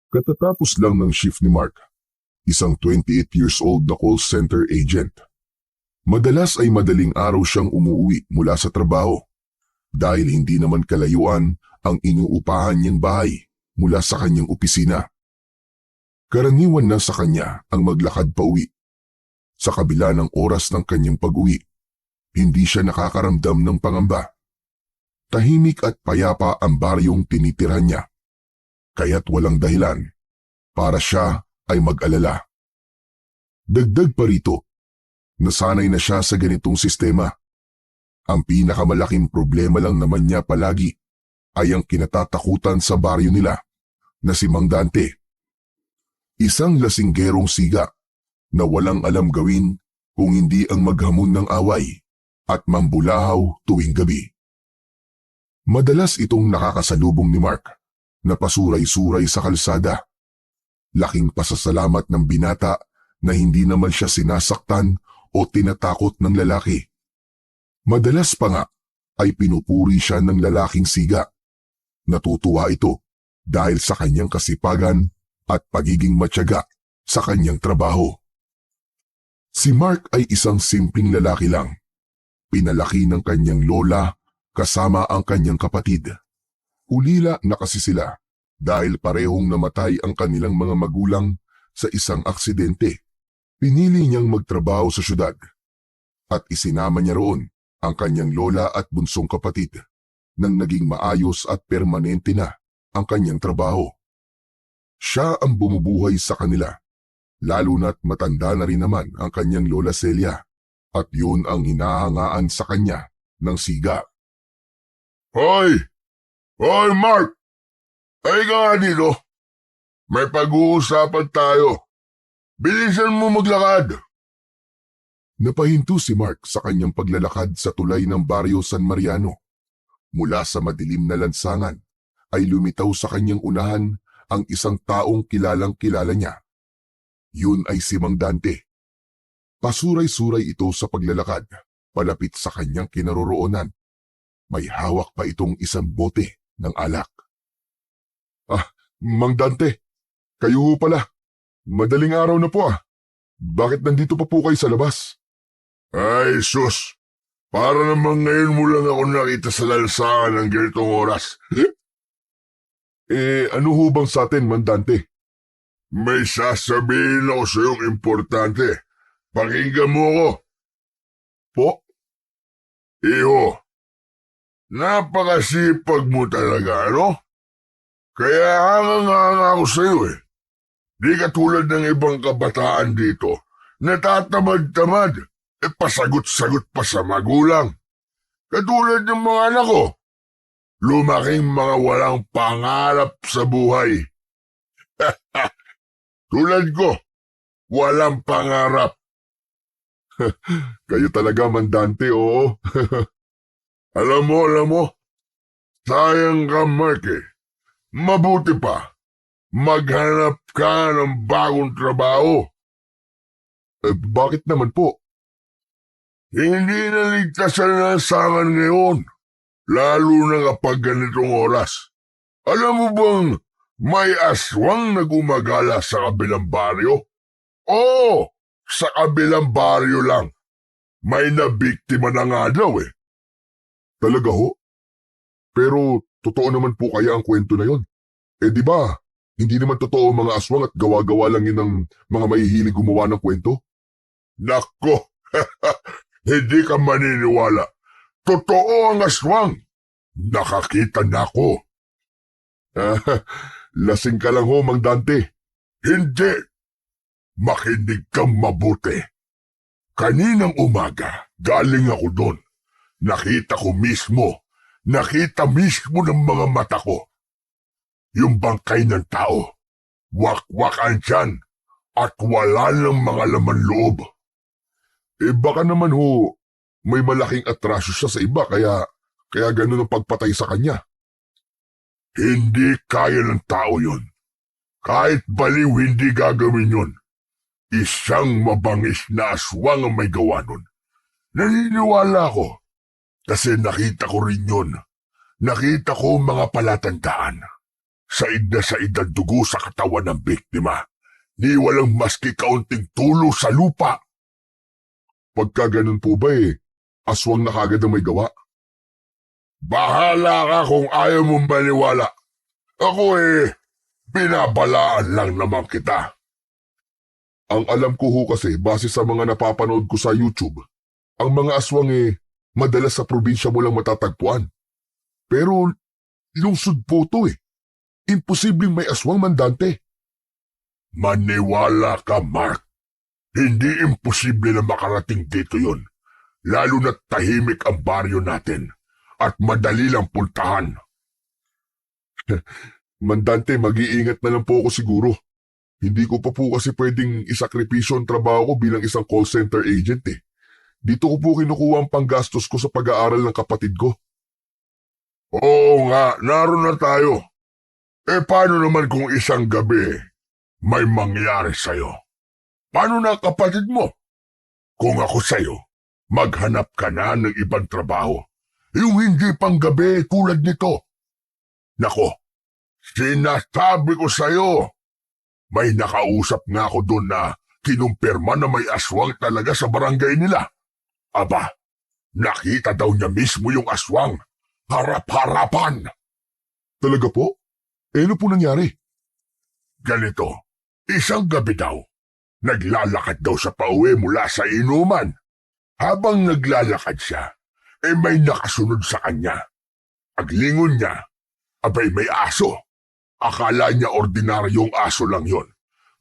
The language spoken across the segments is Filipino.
Katatapos lang ng shift ni Mark, isang 28 years old na call center agent. Madalas ay madaling araw siyang umuwi mula sa trabaho dahil hindi naman kalayuan ang inuupahan niyang bahay mula sa kanyang opisina. Karaniwan na sa kanya ang maglakad pa uwi. Sa kabila ng oras ng kanyang pag-uwi, hindi siya nakakaramdam ng pangamba. Tahimik at payapa ang baryong tinitirhan niya, kaya't walang dahilan para siya ay mag-alala. Dagdag pa rito, nasanay na siya sa ganitong sistema. Ang pinakamalaking problema lang naman niya palagi ay ang kinatatakutan sa baryo nila na si Mang Dante. Isang lasinggerong siga na walang alam gawin kung hindi ang maghamon ng away at mambulahaw tuwing gabi. Madalas itong nakakasalubong ni Mark na pasuray-suray sa kalsada. Laking pasasalamat ng binata na hindi naman siya sinasaktan o tinatakot ng lalaki. Madalas pa nga ay pinupuri siya ng lalaking siga. Natutuwa ito dahil sa kanyang kasipagan at pagiging matyaga sa kanyang trabaho. Si Mark ay isang simpleng lalaki lang. Pinalaki ng kanyang lola kasama ang kanyang kapatid. Ulila na kasi sila dahil parehong namatay ang kanilang mga magulang sa isang aksidente. Pinili niyang magtrabaho sa syudad at isinama niya roon ang kanyang lola at bunsong kapatid nang naging maayos at permanente na ang kanyang trabaho. Siya ang bumubuhay sa kanila, lalo na't matanda na rin naman ang kanyang lola Celia at yun ang hinahangaan sa kanya ng siga. Hoy! Hoy, Mark! Ay ka nga dito. May pag-uusapan tayo. Bilisan mo maglakad. Napahinto si Mark sa kanyang paglalakad sa tulay ng baryo San Mariano. Mula sa madilim na lansangan ay lumitaw sa kanyang unahan ang isang taong kilalang-kilala niya. Yun ay si Mang Dante. Pasuray-suray ito sa paglalakad, palapit sa kanyang kinaroroonan. May hawak pa itong isang bote ng alak. Ah, Mang Dante, kayo pala. Madaling araw na po ah. Bakit nandito pa po kayo sa labas? Ay, sus. Para naman ngayon mo lang ako nakita sa lansangan ng ganitong oras. Ano ho bang sa atin, Mang Dante? May sasabihin ako sa iyong importante. Pakinggan mo ako. Po? Iho. Napakasipag mo talaga, ano? Kaya hanga ako sa iyo eh. Di katulad ng ibang kabataan dito, natatamad-tamad, pasagot-sagot pa sa magulang. Katulad ng mga anak ko, lumaking mga walang pangarap sa buhay. Tulad ko, walang pangarap. Kayo talaga, Mang Dante, oo. Alam mo, sayang ka, Mark eh. Mabuti pa, maghanap ka ng bagong trabaho. Bakit naman po? Hindi na ligtas ang lansangan ngayon, lalo na kapag ganitong oras. Alam mo bang may aswang na gumagala sa kabilang baryo? Oo, sa kabilang baryo lang. May nabiktima na nga daw eh. Talaga ho? Pero totoo naman po kaya ang kwento na yon? Di ba, hindi naman totoo ang mga aswang at gawa-gawa lang yun ng mga mahihilig gumawa ng kwento? Nako, hindi ka maniniwala. Totoo ang aswang. Nakakita na ako. Lasing ka lang ho, Mang Dante. Hindi. Makinig kang mabuti. Kaninang umaga, galing ako doon. Nakita mismo ng mga mata ko. Yung bangkay ng tao, wak-wakan dyan, at wala ng mga laman loob. Baka naman ho, may malaking atrasyo siya sa iba, kaya ganun ang pagpatay sa kanya. Hindi kaya ng tao yun. Kahit baliw hindi gagawin yun. Isang mabangis na aswang ang may gawa nun. Naniniwala ko. Kasi nakita ko rin yun. Nakita ko mga palatandaan. said ang dugo sa katawan ng biktima. Ni walang maski kaunting tulo sa lupa. Pagka ganun po ba aswang na kagad ang may gawa? Bahala ka kung ayaw mong maniwala. Ako binabalaan lang naman kita. Ang alam ko ho kasi, base sa mga napapanood ko sa YouTube, ang mga aswang madalas sa probinsya mo lang matatagpuan. Pero lungsod po to Imposibleng may aswang mandante. Maniwala ka, Mark. Hindi imposible na makarating dito yon. Lalo na't tahimik ang baryo natin at madali lang puntahan. Mandante, mag-iingat na lang po ako siguro. Hindi ko pa po kasi pwedeng isakripisyo ang trabaho ko bilang isang call center agent Dito ko po kinukuha ang panggastos ko sa pag-aaral ng kapatid ko. Oo nga, naroon na tayo. Paano naman kung isang gabi may mangyari sa'yo? Paano na kapatid mo? Kung ako sa'yo, maghanap ka na ng ibang trabaho. Yung hindi pang gabi tulad nito. Nako, sinasabi ko sa'yo, may nakausap nga ako doon na kinumpirma na may aswang talaga sa barangay nila. Aba, nakita daw niya mismo yung aswang. Harap-harapan. Talaga po? Ano po nangyari? Ganito, isang gabi daw, naglalakad daw sa pauwi mula sa inuman. Habang naglalakad siya, may nakasunod sa kanya. Paglingon niya, abay may aso. Akala niya ordinaryong aso lang yon.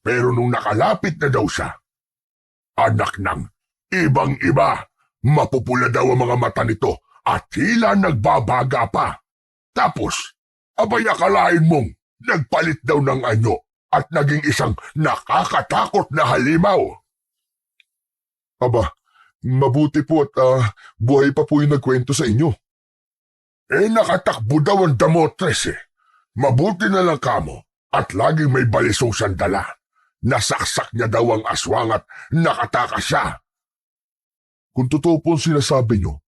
Pero nung nakalapit na daw siya, anak ng ibang-iba, mapupula daw ang mga mata nito at tila nagbabaga pa. Tapos, abay akalain mong nagpalit daw ng anyo at naging isang nakakatakot na halimaw. Aba, mabuti po at buhay pa po yung nagkwento sa inyo. Nakatakbo daw ang damotres Mabuti na lang kamo at laging may balisong sandala. Nasaksak niya daw ang aswang at nakatakas siya. Kung totoo po ang sinasabi nyo,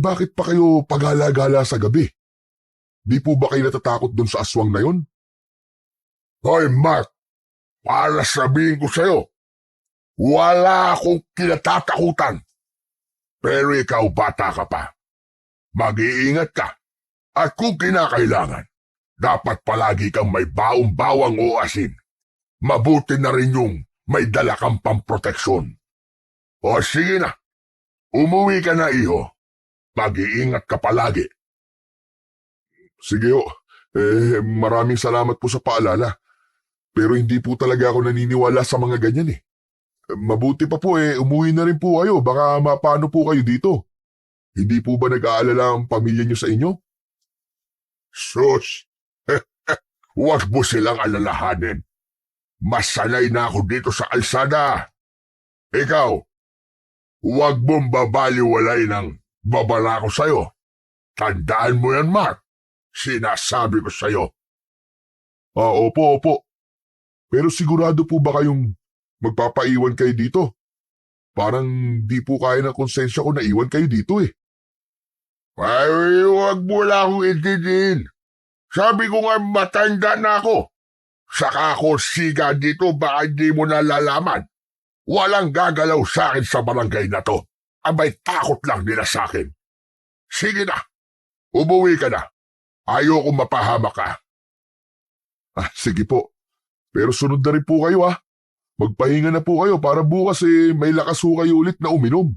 bakit pa kayo pagala-gala sa gabi? Di po ba kayo natatakot dun sa aswang na yon? Hoy Mark, para sabihin ko sa'yo, wala akong kinatatakutan. Pero ikaw bata ka pa. Mag-iingat ka. At kung kinakailangan, dapat palagi kang may baong-bawang o asin. Mabuti na rin yung may dala kang pamproteksyon. O sige na, umuwi ka na iho. Mag-iingat ka palagi. Sige ho, maraming salamat po sa paalala. Pero hindi po talaga ako naniniwala sa mga ganyan Mabuti pa po umuwi na rin po kayo, baka mapano po kayo dito. Hindi po ba nag-aalala ang pamilya niyo sa inyo? Sus, huwag mo silang alalahanin. Masanay na ako dito sa kalsada. Ikaw, huwag mong babaliwalay ng babala ko sa'yo. Tandaan mo yan, Mark. Sinasabi ko sa'yo. Opo. Pero sigurado po ba kayong magpapaiwan kayo dito? Parang di po kaya ng konsensya ko na iwan kayo dito Ay, huwag mo lang akong intindihin. Sabi ko nga matanda na ako. Saka ako siga dito baka hindi mo nalalaman. Walang gagalaw sa akin sa barangay na to. Abay takot lang nila sa akin. Sige na, umuwi ka na. Ayoko mapahama ka. Sige po. Pero sunod na rin po kayo Magpahinga na po kayo para bukas may lakas ho kayo ulit na uminom.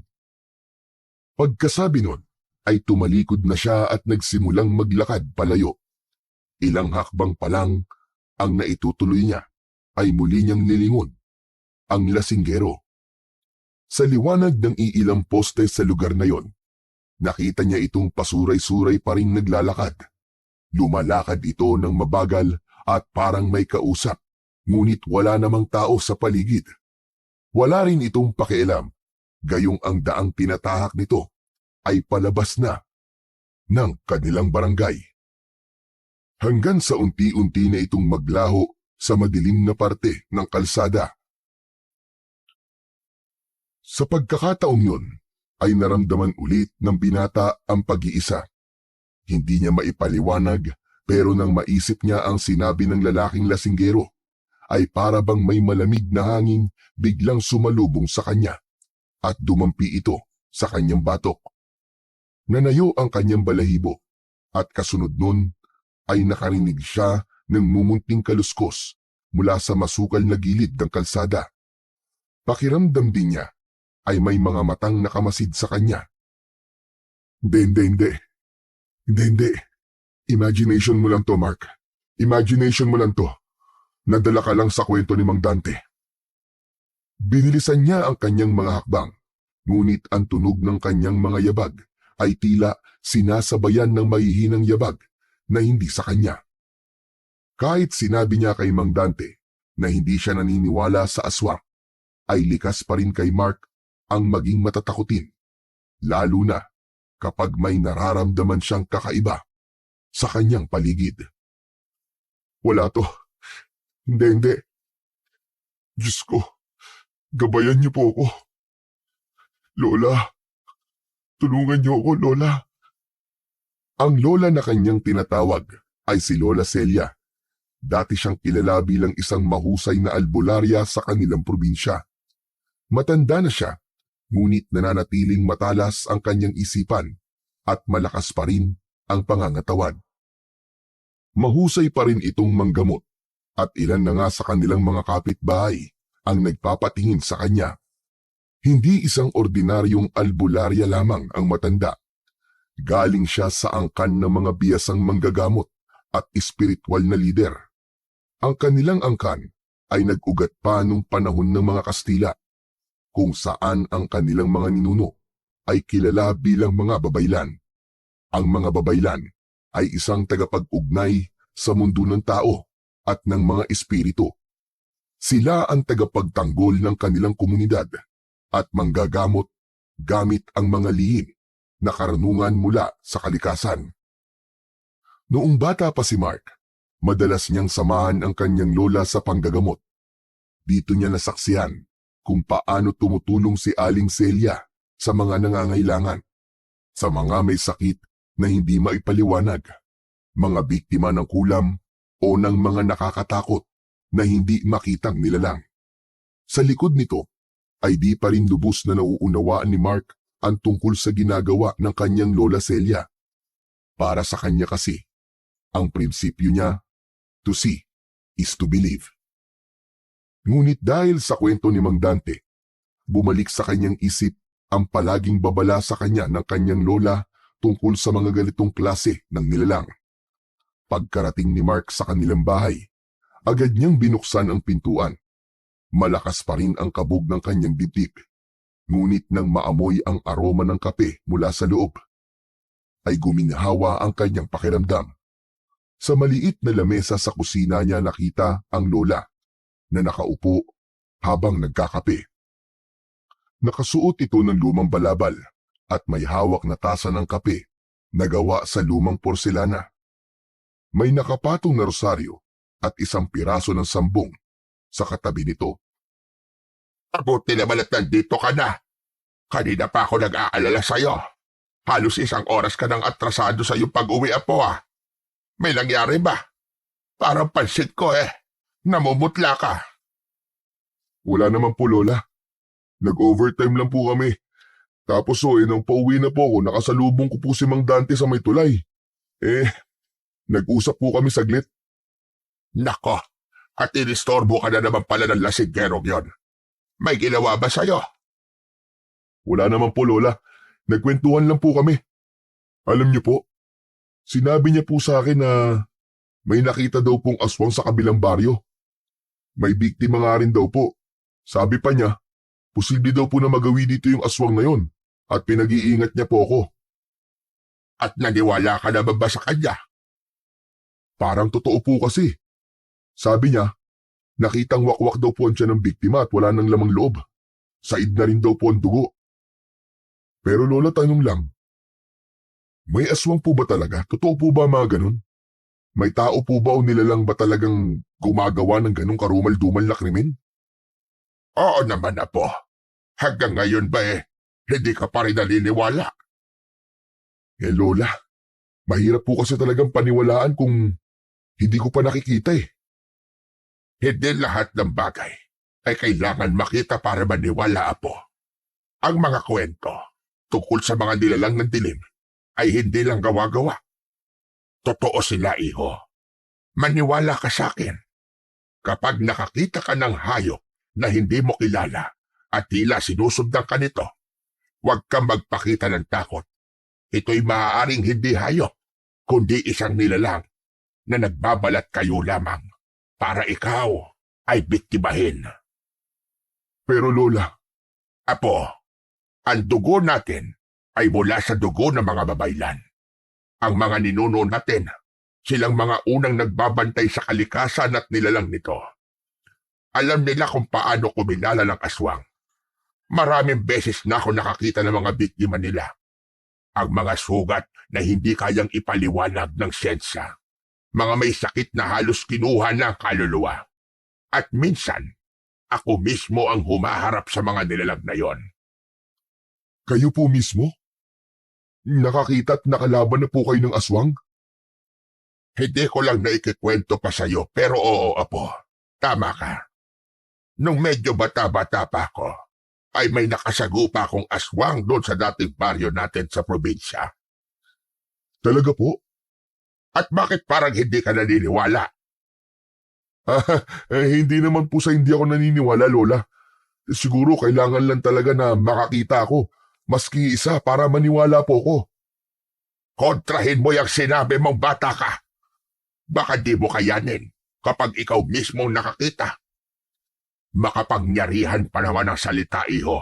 Pagkasabi nun, ay tumalikod na siya at nagsimulang maglakad palayo. Ilang hakbang pa lang, ang naitutuloy niya ay muli niyang nilingon ang lasinggero. Sa liwanag ng iilang poste sa lugar na yon, nakita niya itong pasuray-suray pa ring naglalakad. Lumalakad ito ng mabagal at parang may kausap, ngunit wala namang tao sa paligid. Wala rin itong pakialam, gayong ang daang tinatahak nito ay palabas na ng kanilang barangay. Hanggang sa unti-unti na itong maglaho sa madilim na parte ng kalsada. Sa pagkakataong yun, ay naramdaman ulit ng binata ang pag-iisa. Hindi niya maipaliwanag Pero nang maisip niya ang sinabi ng lalaking lasinggero, ay para bang may malamig na hangin biglang sumalubong sa kanya at dumampi ito sa kanyang batok. Nanayo ang kanyang balahibo at kasunod nun ay nakarinig siya ng mumunting kaluskos mula sa masukal na gilid ng kalsada. Pakiramdam din niya ay may mga matang nakamasid sa kanya. Hindi. Imagination mo lang to, Mark. Imagination mo lang to. Nadala ka lang sa kwento ni Mang Dante. Binilisan niya ang kanyang mga hakbang, ngunit ang tunog ng kanyang mga yabag ay tila sinasabayan ng mahihinang yabag na hindi sa kanya. Kahit sinabi niya kay Mang Dante na hindi siya naniniwala sa aswang, ay likas pa rin kay Mark ang maging matatakutin, lalo na kapag may nararamdaman siyang kakaiba sa kanyang paligid. Wala to. Hindi. Diyos ko, gabayan niyo po ako. Lola, tulungan niyo ako, Lola. Ang lola na kanyang tinatawag ay si Lola Celia. Dati siyang kilala bilang isang mahusay na albularya sa kanilang probinsya. Matanda na siya, ngunit nananatiling matalas ang kanyang isipan at malakas pa rin ang pangangatawan. Mahusay pa rin itong manggamot at ilan na nga sa kanilang mga kapitbahay ang nagpapatingin sa kanya. Hindi isang ordinaryong albularya lamang ang matanda. Galing siya sa angkan ng mga biyasang manggagamot at espiritual na lider. Ang kanilang angkan ay nag-ugat pa nung panahon ng mga Kastila, kung saan ang kanilang mga ninuno ay kilala bilang mga babaylan. Ang mga babaylan ay isang tagapag-ugnay sa mundo ng tao at ng mga espiritu. Sila ang tagapagtanggol ng kanilang komunidad at manggagamot gamit ang mga lihim na karunungan mula sa kalikasan. Noong bata pa si Mark, madalas niyang samahan ang kanyang lola sa panggagamot. Dito niya nasaksihan kung paano tumutulong si Aling Celia sa mga nangangailangan, sa mga may sakit na hindi maipaliwanag, mga biktima ng kulam o ng mga nakakatakot na hindi makitang nilalang. Sa likod nito ay di pa rin lubos na nauunawaan ni Mark ang tungkol sa ginagawa ng kanyang Lola Celia. Para sa kanya kasi, ang prinsipyo niya, to see is to believe. Ngunit dahil sa kwento ni Mang Dante, bumalik sa kanyang isip ang palaging babala sa kanya ng kanyang lola tungkol sa mga ganitong klase ng nilalang. Pagkarating ni Mark sa kanilang bahay, agad niyang binuksan ang pintuan. Malakas pa rin ang kabog ng kanyang dibdib, ngunit nang maamoy ang aroma ng kape mula sa loob, ay guminhawa ang kanyang pakiramdam. Sa maliit na lamesa sa kusina niya nakita ang lola na nakaupo habang nagkakape. Nakasuot ito ng lumang balabal at may hawak na tasa ng kape na gawa sa lumang porselana. May nakapatong na rosaryo at isang piraso ng sambong sa katabi nito. Mabuti naman at nandito ka na. Kanina pa ako nag-aalala sa'yo. Halos isang oras ka nang atrasado sa iyong pag-uwi, apo ah. May nangyari ba? Parang pansit ko namumutla ka. Wala naman po, Lola. Nag-overtime lang po kami. Tapos nang pauwi na po ako, nakasalubong ko po si Mang Dante sa may tulay. Nag-usap po kami saglit. Nako, at inistorbo ka na naman pala ng lasiggerong yon. May ginawa ba sa'yo? Wala naman po, Lola. Nagkwentuhan lang po kami. Alam niyo po, sinabi niya po sa akin na may nakita daw pong aswang sa kabilang baryo. May biktima nga rin daw po. Sabi pa niya, posible daw po na magawi dito yung aswang na yon at pinag-iingat niya po ako. At naniwala ka na ba sa kanya? Parang totoo po kasi. Sabi niya, nakitang wakwak daw po ang tiyan ng biktima at wala nang lamang loob. Said na rin daw po ang dugo. Pero Lola, tanong lang, may aswang po ba talaga? Totoo po ba mga ganun? May tao po ba o nilalang ba talagang gumagawa ng ganung karumal-dumal na krimen? Oo naman, apo. Hanggang ngayon ba hindi ka pa rin naniniwala? Lola, Mahirap po kasi talagang paniwalaan kung hindi ko pa nakikita eh. Hindi lahat ng bagay ay kailangan makita para maniwala, Apo. Ang mga kwento tungkol sa mga nilalang ng dilim ay hindi lang gawa-gawa. Totoo sila, iho. Maniwala ka sa akin. Kapag nakakita ka ng hayop na hindi mo kilala at tila sinusundan ka nito, huwag kang magpakita ng takot. Ito'y maaaring hindi hayop, kundi isang nilalang na nagbabalat kayo lamang para ikaw ay biktimahin. Pero Lola, Apo, ang dugo natin ay mula sa dugo ng mga babaylan. Ang mga ninuno natin, silang mga unang nagbabantay sa kalikasan at nilalang nito. Alam nila kung paano kumilala ng aswang. Maraming beses na ako nakakita ng mga biktima nila. Ang mga sugat na hindi kayang ipaliwanag ng siyensya. Mga may sakit na halos kinuha ng kaluluwa. At minsan, ako mismo ang humaharap sa mga nilalang na yon. kayo po mismo? Nakakita at nakalaban na po kayo ng aswang? Hindi ko lang naikikwento pa sa'yo, pero oo, Apo. Tama ka. Nung medyo bata-bata pa ako, ay may nakasagupa akong aswang doon sa dating baryo natin sa probinsya. Talaga po? At bakit parang hindi ka naniniwala? Hindi naman po sa hindi ako naniniwala, Lola. Siguro kailangan lang talaga na makakita ako, maski isa para maniwala po ko. Kontrahin mo yung sinabi mong bata ka. Baka di mo kayanin kapag ikaw mismo nakakita. Makapangyarihan pa naman ang salita, iho.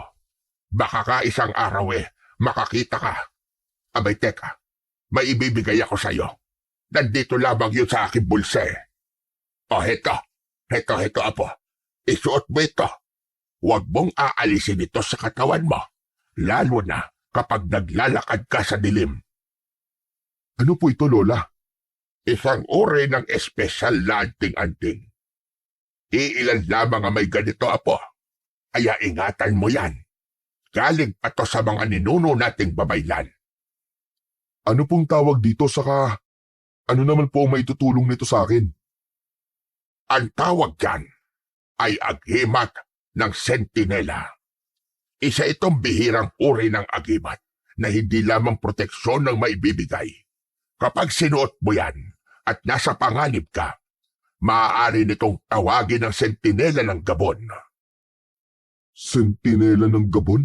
Baka ka isang araw makakita ka. Abay teka, may ibibigay ako sa'yo. Nandito lamang yun sa aking bulsa. O heto, Apo. Isuot mo ito. Huwag mong aalisin ito sa katawan mo. Lalo na kapag naglalakad ka sa dilim. Ano po ito, Lola? Isang uri ng espesyal na anting-anting. Iilan lamang ang may ganito, Apo. Kaya ingatan mo yan. Galing pa to sa mga ninuno nating babaylan. Ano pong tawag dito saka ano naman po ang maitutulong nito sa akin? Ang tawag dyan ay agimat ng sentinela. Isa itong bihirang uri ng agimat na hindi lamang proteksyon ng maibibigay. Kapag sinuot mo yan at nasa panganib ka, maaari nitong tawagin ng sentinela ng Gabon. Sentinela ng Gabon?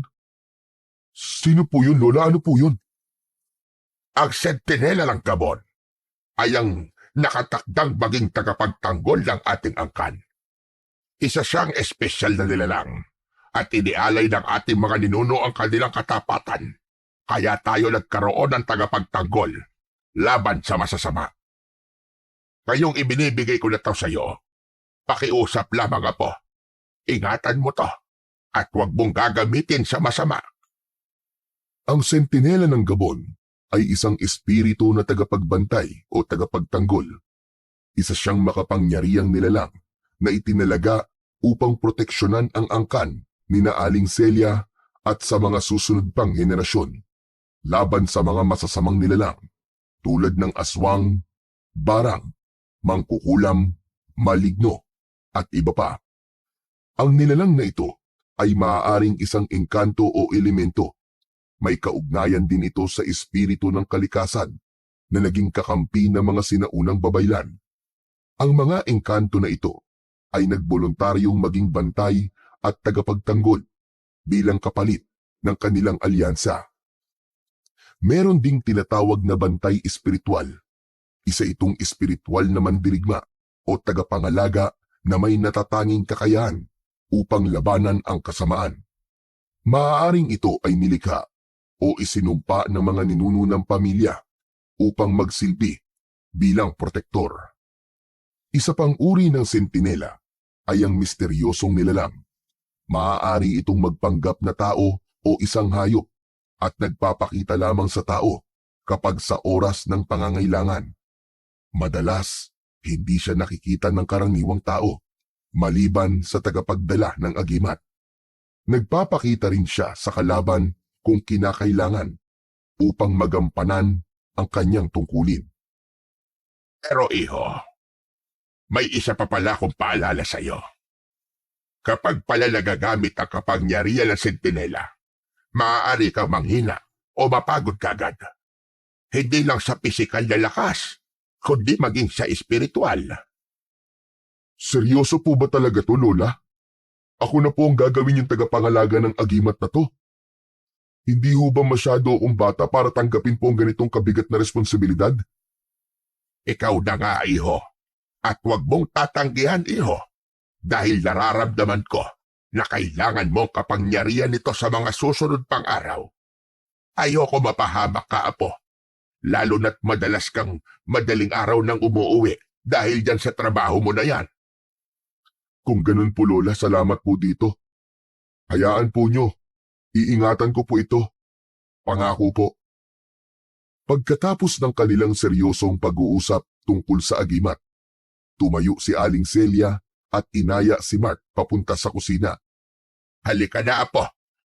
Sino po yun, Lola? Ano po yun? Ang sentinela ng Gabon ay ang nakatakdang maging tagapagtanggol ng ating angkan. Isa siyang espesyal na nilalang at inialay ng ating mga ninuno ang kanilang katapatan. Kaya tayo nagkaroon ng tagapagtanggol laban sa masasama. Ngayong ibinibigay ko na ito sa iyo, pakiusap lamang, Apo. Ingatan mo to at huwag mong gagamitin sa masama. Ang sentinela ng Gabon ay isang espiritu na tagapagbantay o tagapagtanggol. Isa siyang makapangyarihang nilalang na itinalaga upang proteksyonan ang angkan ni na Aling Celia at sa mga susunod pang henerasyon laban sa mga masasamang nilalang tulad ng aswang, barang, mangkukulam, maligno at iba pa. Ang nilalang na ito ay maaaring isang engkanto o elemento. May kaugnayan din ito sa espiritu ng kalikasan na naging kakampi ng mga sinaunang babaylan. Ang mga engkanto na ito ay nagboluntaryong maging bantay at tagapagtanggol bilang kapalit ng kanilang alyansa. Meron ding tinatawag na bantay espiritual. Isa itong espiritual na mandirigma o tagapangalaga na may natatanging kakayahan upang labanan ang kasamaan. Maaaring ito ay nilikha o isinumpa ng mga ninuno ng pamilya upang magsilbi bilang protektor. Isa pang uri ng sentinela ay ang misteryosong nilalang. Maaari itong magpanggap na tao o isang hayop at nagpapakita lamang sa tao kapag sa oras ng pangangailangan. Madalas, hindi siya nakikita ng karaniwang tao, maliban sa tagapagdala ng agimat. Nagpapakita rin siya sa kalaban kung kinakailangan upang magampanan ang kanyang tungkulin. Pero iho, may isa pa pala akong paalala sa'yo. Kapag pala nagagamit ang kapangyarihan ng sentinela, maaari kang manghina o mapagod kagad. Hindi lang sa pisikal na lakas, kundi maging sa espiritual. Seryoso po ba talaga to, Lola? Ako na po ang gagawin yung tagapangalaga ng agimat na to. Hindi ho ba masyado akong bata para tanggapin po ang ganitong kabigat na responsibilidad? Ikaw na nga, iho. At huwag mong tatanggihan, iho. Dahil nararamdaman ko na kailangan mong kapangyarihan nito sa mga susunod pang araw. Ayoko mapahamak ka, apo. Lalo na't madalas kang madaling araw nang umuuwi dahil dyan sa trabaho mo na yan. Kung ganun po, Lola, salamat po dito. Hayaan po nyo. Iingatan ko po ito. Pangako po. Pagkatapos ng kanilang seryosong pag-uusap tungkol sa agimat, tumayo si Aling Celia at inaya si Mark papunta sa kusina. Halika na, apo.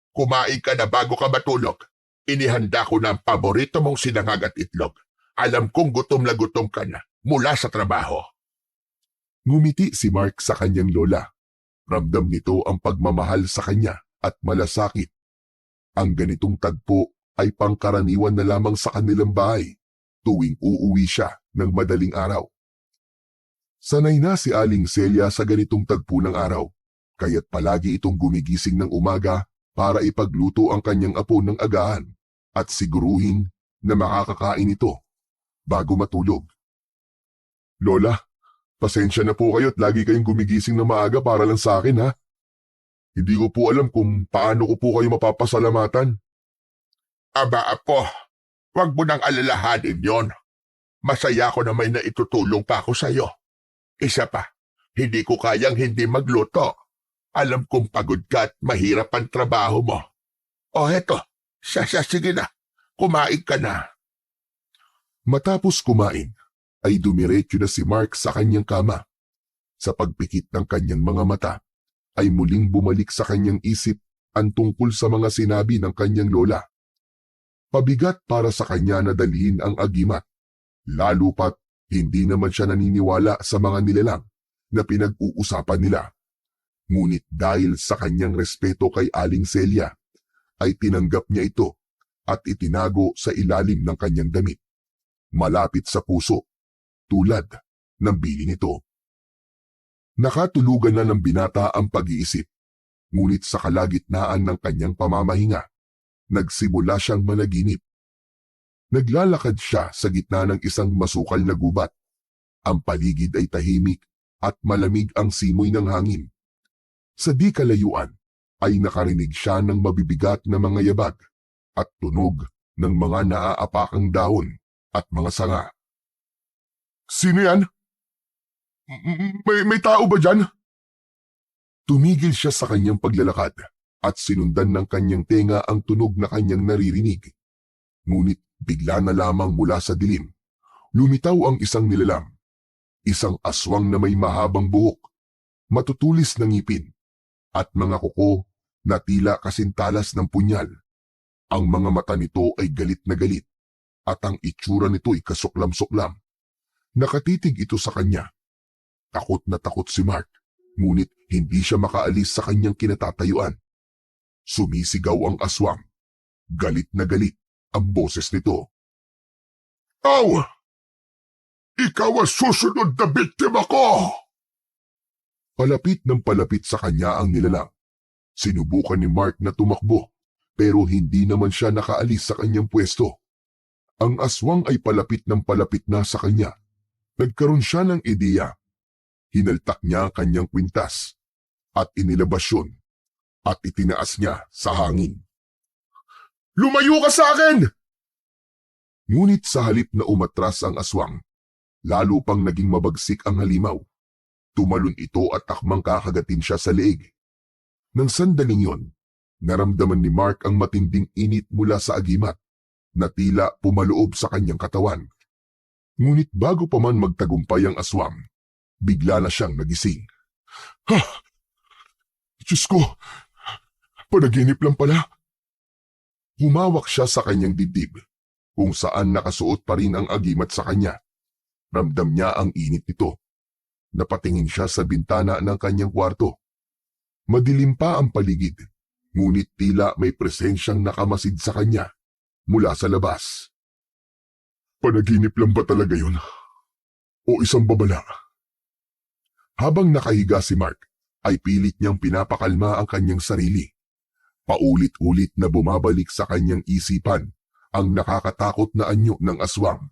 Kumain ka na bago ka matulog. Inihanda ko na ang paborito mong sinangag at itlog. Alam kong gutom na gutom ka na mula sa trabaho. Ngumiti si Mark sa kanyang lola. Ramdam nito ang pagmamahal sa kanya at malasakit. Ang ganitong tagpo ay pangkaraniwan na lamang sa kanilang bahay tuwing uuwi siya ng madaling araw. Sanay na si Aling Celia sa ganitong tagpo ng araw, kaya't palagi itong gumigising ng umaga para ipagluto ang kanyang apo ng agahan at siguruhin na makakakain ito bago matulog. Lola, pasensya na po kayo at lagi kayong gumigising na maaga para lang sa akin, ha? Hindi ko po alam kung paano ko po kayo mapapasalamatan. Aba, apo, wag mo nang alalahanin yon. Masaya ko na may naitutulong pa ako sa'yo. Isa pa, hindi ko kayang hindi magluto. Alam kong pagod ka at mahirap ang trabaho mo. O heto, sige na, kumain ka na. Matapos kumain, ay dumiretso na si Mark sa kanyang kama. Sa pagpikit ng kanyang mga mata, ay muling bumalik sa kanyang isip ang tungkol sa mga sinabi ng kanyang lola. Pabigat para sa kanya na dalhin ang agimat, lalo pat hindi naman siya naniniwala sa mga nilalang na pinag-uusapan nila. Ngunit dahil sa kanyang respeto kay Aling Celia, ay tinanggap niya ito at itinago sa ilalim ng kanyang damit, malapit sa puso, tulad ng bili nito. Nakatulugan na ng binata ang pag-iisip, ngunit sa kalagitnaan ng kanyang pamamahinga, nagsimula siyang managinip. Naglalakad siya sa gitna ng isang masukal na gubat. Ang paligid ay tahimik at malamig ang simoy ng hangin. Sa di kalayuan ay nakarinig siya ng mabibigat na mga yabag at tunog ng mga naaapakang dahon at mga sanga. Sino yan? May tao ba dyan? Tumigil siya sa kanyang paglalakad at sinundan ng kanyang tenga ang tunog na kanyang naririnig. Ngunit bigla na lamang mula sa dilim, lumitaw ang isang nilalang. Isang aswang na may mahabang buhok, matutulis na ngipin, at mga kuko na tila kasintalas ng punyal. Ang mga mata nito ay galit na galit, at ang itsura nito ay kasuklam-suklam. Nakatitig ito sa kanya. Takot na takot si Mark, ngunit hindi siya makaalis sa kanyang kinatatayuan. Sumisigaw ang aswang. Galit na galit ang boses nito. Aw! Ikaw ang susunod na biktima ko! Palapit ng palapit sa kanya ang nilalang. Sinubukan ni Mark na tumakbo, pero hindi naman siya nakaalis sa kanyang pwesto. Ang aswang ay palapit ng palapit na sa kanya. Nagkaroon siya ng ideya. Hinaltak niya ang kanyang kwintas at inilabas yun at itinaas niya sa hangin. Lumayo ka sa akin! Ngunit sa halip na umatras ang aswang, lalo pang naging mabagsik ang halimaw. Tumalon ito at akmang kakagatin siya sa leeg. Nang sandaling yon, naramdaman ni Mark ang matinding init mula sa agimat na tila pumaloob sa kanyang katawan. Ngunit bago pa man magtagumpay ang aswang, bigla na siyang nagising. Ha! Diyos ko! Panaginip lang pala. Humawak siya sa kanyang dibdib. kung saan nakasuot pa rin ang agimat sa kanya. Ramdam niya ang init nito. Napatingin siya sa bintana ng kanyang kwarto. Madilim pa ang paligid, ngunit tila may presensyang nakamasid sa kanya mula sa labas. Panaginip lang ba talaga yun? O isang babala? Habang nakahiga si Mark, ay pilit niyang pinapakalma ang kanyang sarili. Paulit-ulit na bumabalik sa kanyang isipan ang nakakatakot na anyo ng aswang.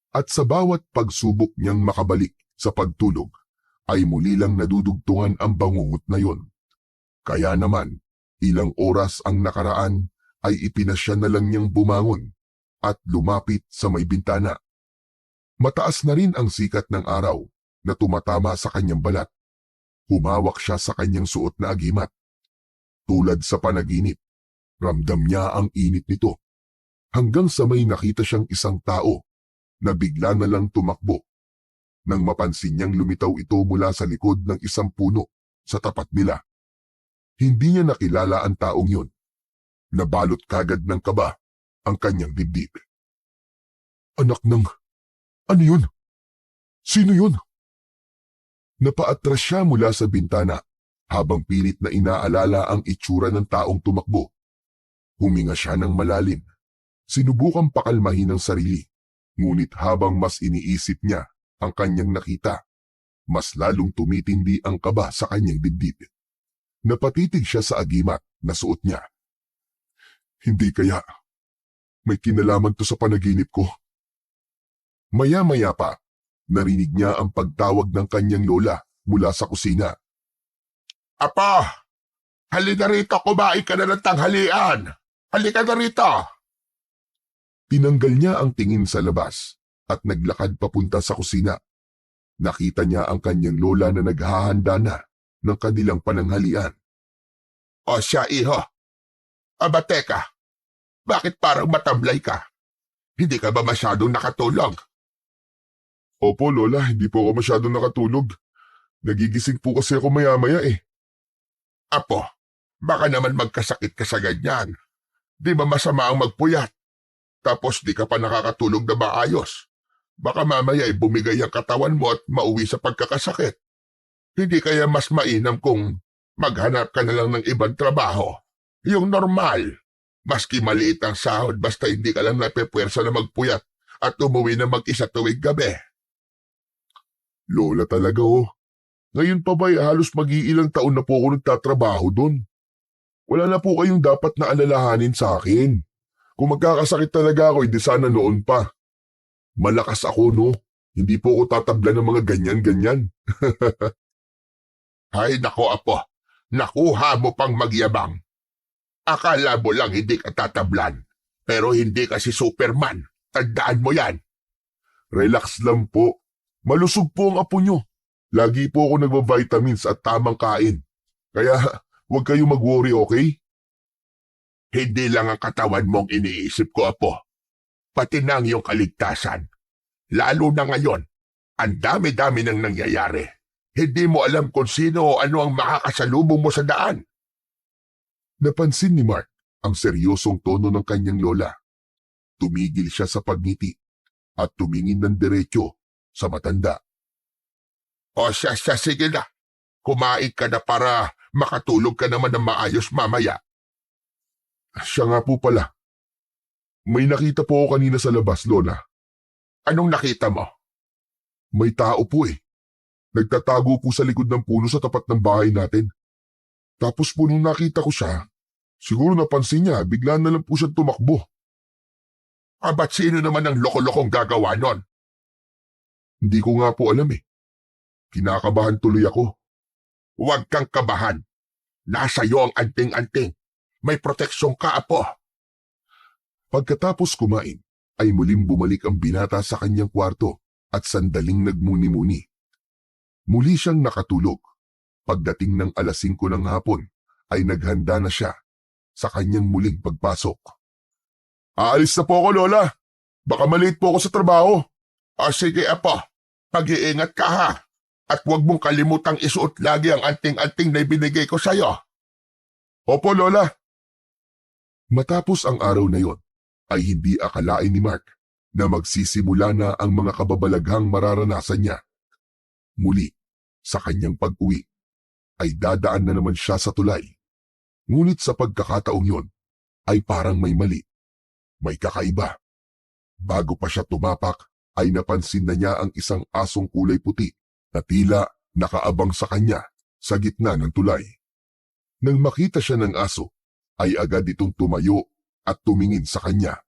At sa bawat pagsubok niyang makabalik sa pagtulog, ay muli lang nadudugtungan ang bangungot na yon. Kaya naman, ilang oras ang nakaraan ay ipinasya na lang niyang bumangon at lumapit sa may bintana. Mataas na rin ang sikat ng araw na tumatama sa kanyang balat. Humawak siya sa kanyang suot na agimat. Tulad sa panaginip, ramdam niya ang init nito. Hanggang sa may nakita siyang isang tao na bigla na lang tumakbo. Nang mapansin niyang lumitaw ito mula sa likod ng isang puno sa tapat nila. Hindi niya nakilala ang taong yun. Nabalot kagad ng kaba ang kanyang dibdib. Anak ng... Ano yun? Sino yun? Napaatras siya mula sa bintana habang pilit na inaalala ang itsura ng taong tumakbo. Huminga siya ng malalim. Sinubukang pakalmahin ang sarili. Ngunit habang mas iniisip niya ang kanyang nakita, mas lalong tumitindi ang kaba sa kanyang dibdib. Napatitig siya sa agimat na suot niya. Hindi kaya may kinalaman to sa panaginip ko? Maya-maya pa, narinig niya ang pagtawag ng kanyang lola mula sa kusina. Apo! Halika rito, kumain ka na ng tanghalian! Halika na rito! Tinanggal niya ang tingin sa labas at naglakad papunta sa kusina. Nakita niya ang kanyang lola na naghahanda na ng kanilang pananghalian. O siya, iho. Aba teka, bakit parang matamlay ka? Hindi ka ba masyadong nakatulog? Opo, lola, hindi po ako masyadong nakatulog. Nagigising po kasi ako maya-maya eh. Apo, baka naman magkasakit ka sa ganyan. Di ba masama ang magpuyat? Tapos di ka pa nakakatulog na maayos. Baka mamaya ay bumigay ang katawan mo at mauwi sa pagkakasakit. Hindi kaya mas mainam kung maghanap ka na lang ng ibang trabaho. Yung normal. Maski maliit ang sahod basta hindi ka lang napepwersa na magpuyat at umuwi na mag-isa tuwing gabi. Lola talaga oh. Ngayon pa ba'y halos mag-iilang taon na po ako nagtatrabaho doon. Wala na po kayong dapat na alalahanin sa akin. Kung magkakasakit talaga ako, hindi sana noon pa. Malakas ako no. Hindi po ako tatabla ng mga ganyan-ganyan. Ay nako apo, nakuha mo pang magyabang. Akala mo lang hindi ka tatablan, pero hindi ka si Superman. Tandaan mo yan. Relax lang po. Malusog po ang apo nyo. Lagi po ako nagba-vitamins at tamang kain. Kaya huwag kayo mag-worry, okay? Hindi lang ang katawan mong iniisip ko, apo. Pati na ang iyong kaligtasan. Lalo na ngayon, ang dami-dami nang nangyayari. Hindi mo alam kung sino o ano ang makakasalubong mo sa daan. Napansin ni Mark ang seryosong tono ng kanyang lola. Tumigil siya sa pagngiti at tumingin ng diretso sa matanda. O siya, sige na. Kumain ka na para makatulog ka naman ng maayos mamaya. Siya nga po pala. May nakita po ako kanina sa labas, lola. Anong nakita mo? May tao po eh. Nagtatago po sa likod ng puno sa tapat ng bahay natin. Tapos po nung nakita ko siya, siguro napansin niya, bigla na lang po siya tumakbo. Ba't sino naman ang loko-lokong gagawa nun? Hindi ko nga po alam eh. Kinakabahan tuloy ako. Huwag kang kabahan. Nasa iyo ang anting-anting. May proteksyon ka, apo. Pagkatapos kumain, ay muling bumalik ang binata sa kanyang kwarto at sandaling nagmuni-muni. Muli siyang nakatulog. Pagdating ng 5:00 ng hapon, ay naghanda na siya sa kanyang muling pagpasok. Aalis na po ako, lola. Baka malate po ako sa trabaho. Sige, apo. Pag-iingat ka ha. At huwag mong kalimutang isuot lagi ang anting-anting na ibinigay ko sa'yo. Opo, lola. Matapos ang araw na yon, ay hindi akalain ni Mark na magsisimula na ang mga kababalaghang mararanasan niya. Muli, sa kanyang pag-uwi, ay dadaan na naman siya sa tulay. Ngunit sa pagkakataong yon, ay parang may mali. May kakaiba. Bago pa siya tumapak, ay napansin na niya ang isang asong kulay puti na tila nakaabang sa kanya sa gitna ng tulay. Nang makita siya ng aso, ay agad itong tumayo at tumingin sa kanya.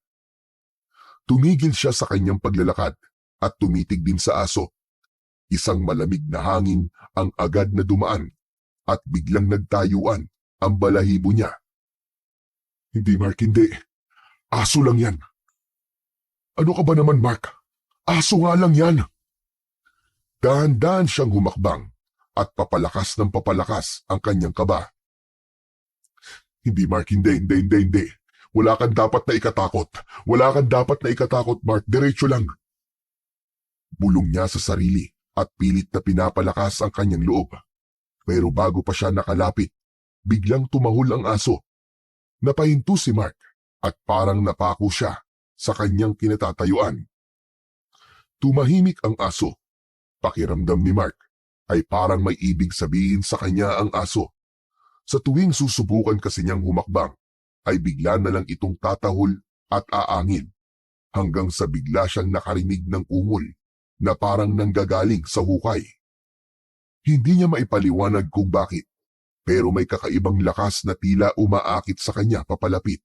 Tumigil siya sa kanyang paglalakad at tumitig din sa aso. Isang malamig na hangin ang agad na dumaan at biglang nagtayuan ang balahibo niya. Hindi, Mark, hindi. Aso lang yan. Ano ka ba naman, Mark? Aso nga lang yan. Dahan-dahan siyang humakbang at papalakas ng papalakas ang kanyang kaba. Hindi, Mark, hindi. Wala kang dapat na ikatakot. Wala kang dapat na ikatakot, Mark. Diretso lang. Bulong niya sa sarili at pilit na pinapalakas ang kanyang loob. Pero bago pa siya nakalapit, biglang tumahol ang aso. Napahinto si Mark at parang napako siya sa kanyang kinatatayuan. Tumahimik ang aso. Pakiramdam ni Mark ay parang may ibig sabihin sa kanya ang aso. Sa tuwing susubukan kasi niyang humakbang, ay bigla na lang itong tatahol at aangin hanggang sa bigla siyang nakarinig ng ungol na parang nanggagaling sa hukay. Hindi niya maipaliwanag kung bakit, pero may kakaibang lakas na tila umaakit sa kanya papalapit.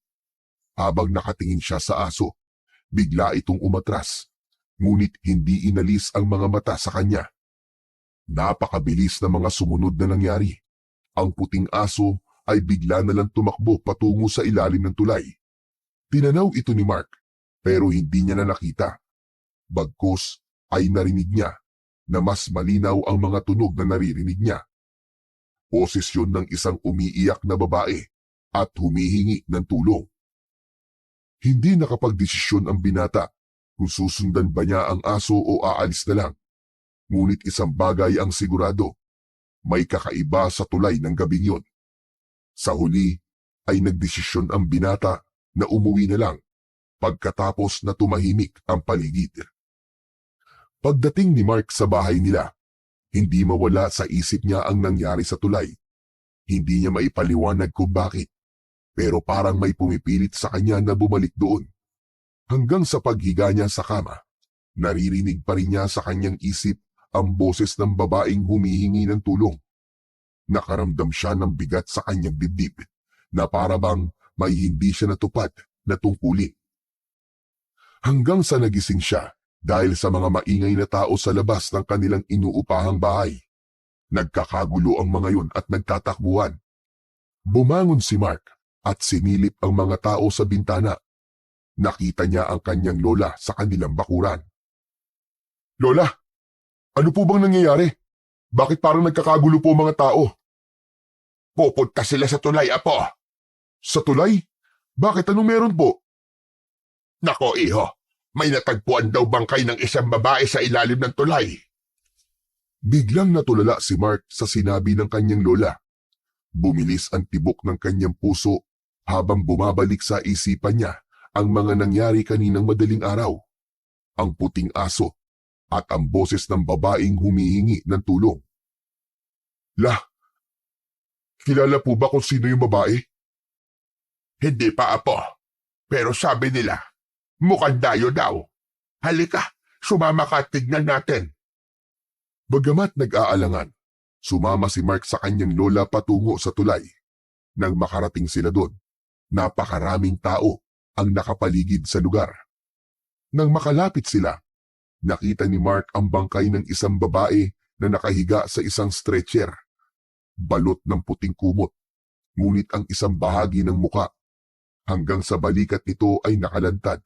Habang nakatingin siya sa aso, bigla itong umatras, ngunit hindi inalis ang mga mata sa kanya. Napakabilis na mga sumunod na nangyari. Ang puting aso ay bigla na lang tumakbo patungo sa ilalim ng tulay. Tinanaw ito ni Mark, pero hindi niya na nakita. Bagkus ay narinig niya na mas malinaw ang mga tunog na naririnig niya. Boses yun ng isang umiiyak na babae at humihingi ng tulong. Hindi nakapagdesisyon ang binata kung susundan ba niya ang aso o aalis na lang. Ngunit isang bagay ang sigurado, may kakaiba sa tulay ng gabing yun. Sa huli ay nagdesisyon ang binata na umuwi na lang pagkatapos na tumahimik ang paligid. Pagdating ni Mark sa bahay nila, hindi mawala sa isip niya ang nangyari sa tulay. Hindi niya maipaliwanag kung bakit, pero parang may pumipilit sa kanya na bumalik doon. Hanggang sa paghiga niya sa kama, naririnig pa rin niya sa kanyang isip ang boses ng babaeng humihingi ng tulong. Nakaramdam siya ng bigat sa kanyang dibdib na para bang may hindi siya natupad na tungkulin. Hanggang sa nagising siya dahil sa mga maingay na tao sa labas ng kanilang inuupahang bahay. Nagkakagulo ang mga yun at nagtatakbuhan. Bumangon si Mark at sinilip ang mga tao sa bintana. Nakita niya ang kanyang lola sa kanilang bakuran. Lola, ano po bang nangyayari? Bakit parang nagkakagulo po mga tao? Pupunta sila sa tulay, apo. Sa tulay? Bakit? Anong meron po? Nako, iho. May natagpuan daw bangkay ng isang babae sa ilalim ng tulay. Biglang natulala si Mark sa sinabi ng kanyang lola. Bumilis ang tibok ng kanyang puso habang bumabalik sa isipan niya ang mga nangyari kaninang madaling araw. Ang puting aso at ang boses ng babaeng humihingi ng tulong. Kilala po ba kung sino yung babae? Hindi pa, apo. Pero sabi nila, mukhang dayo daw. Halika, sumama ka at tignan natin. Bagamat nag-aalangan, sumama si Mark sa kanyang lola patungo sa tulay. Nang makarating sila doon, napakaraming tao ang nakapaligid sa lugar. Nang makalapit sila, nakita ni Mark ang bangkay ng isang babae na nakahiga sa isang stretcher. Balot ng puting kumot, ngunit ang isang bahagi ng muka hanggang sa balikat nito ay nakalantad.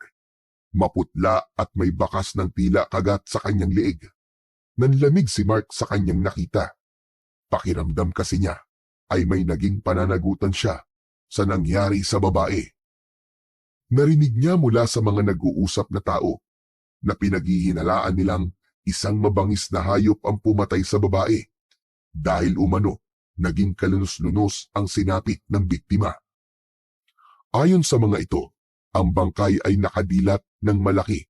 Maputla at may bakas ng tila kagat sa kanyang leeg. Nanlamig si Mark sa kanyang nakita. Pakiramdam kasi niya ay may naging pananagutan siya sa nangyari sa babae. Narinig niya mula sa mga nag-uusap na tao na pinaghihinalaan nilang isang mabangis na hayop ang pumatay sa babae dahil umano naging kalunos-lunos ang sinapit ng biktima. Ayon sa mga ito, Ang bangkay ay nakadilat ng malaki,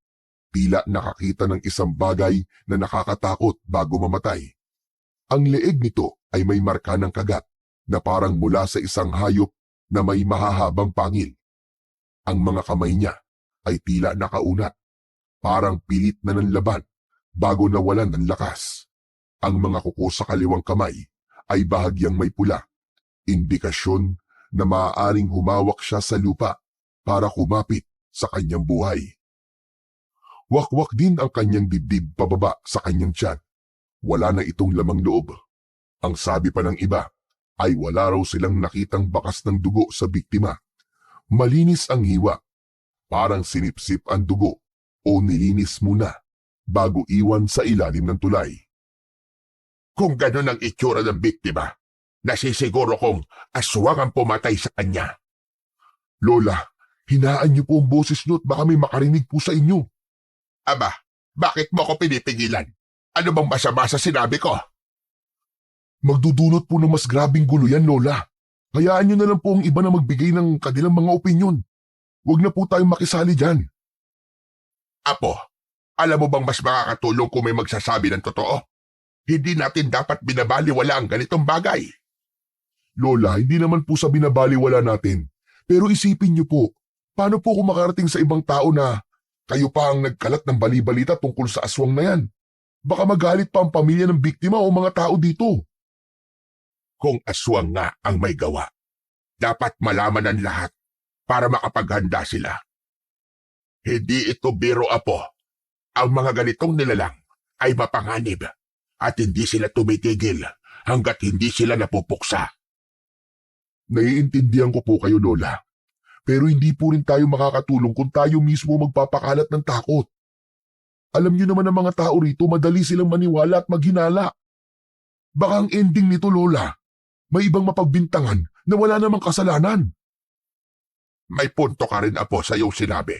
tila nakakita ng isang bagay na nakakatakot bago mamatay. Ang leeg nito ay may marka ng kagat na parang mula sa isang hayop na may mahahabang pangil. Ang mga kamay niya ay tila nakaunat, parang pilit na nanlaban bago nawalan ng lakas. Ang mga kuko sa kaliwang kamay ay bahagyang may pula, indikasyon na maaaring humawak siya sa lupa para kumapit sa kanyang buhay. Wakwak din ang kanyang dibdib pababa sa kanyang tiyan. Wala na itong lamang loob. Ang sabi pa ng iba ay wala raw silang nakitang bakas ng dugo sa biktima. Malinis ang hiwa, parang sinipsip ang dugo o nilinis muna bago iwan sa ilalim ng tulay. Kung gano'n ang itsura ng biktima, nasisiguro kong aswang ang pumatay sa kanya. Lola, hinaan niyo po ang boses niyo at baka may makarinig po sa inyo. Aba, bakit mo ako pinipigilan? Ano bang masama sa sinabi ko? Magdudulot po ng mas grabing gulo yan, Lola. Hayaan niyo na lang po ang iba na magbigay ng kanilang mga opinyon. Huwag na po tayong makisali dyan. Apo, alam mo bang mas makakatulong kung may magsasabi ng totoo? Hindi natin dapat binabaliwala ang ganitong bagay. Lola, hindi naman po sa binabaliwala natin. Pero isipin niyo po, paano po kung makarating sa ibang tao na kayo pa ang nagkalat ng bali-balita tungkol sa aswang na yan? Baka magalit pa ang pamilya ng biktima o mga tao dito. Kung aswang nga ang may gawa, dapat malaman ng lahat para makapaghanda sila. Hindi ito biro, Apo. Ang mga ganitong nilalang ay mapanganib at hindi sila tumitigil hanggat hindi sila napupuksa. Naiintindihan ko po kayo, Lola. Pero hindi po rin tayo makakatulong kung tayo mismo magpapakalat ng takot. Alam niyo naman ang mga tao rito, madali silang maniwala at maghinala. Baka ang ending nito, Lola, may ibang mapagbintangan na wala namang kasalanan. May punto ka rin, Apo, sa iyong sinabi.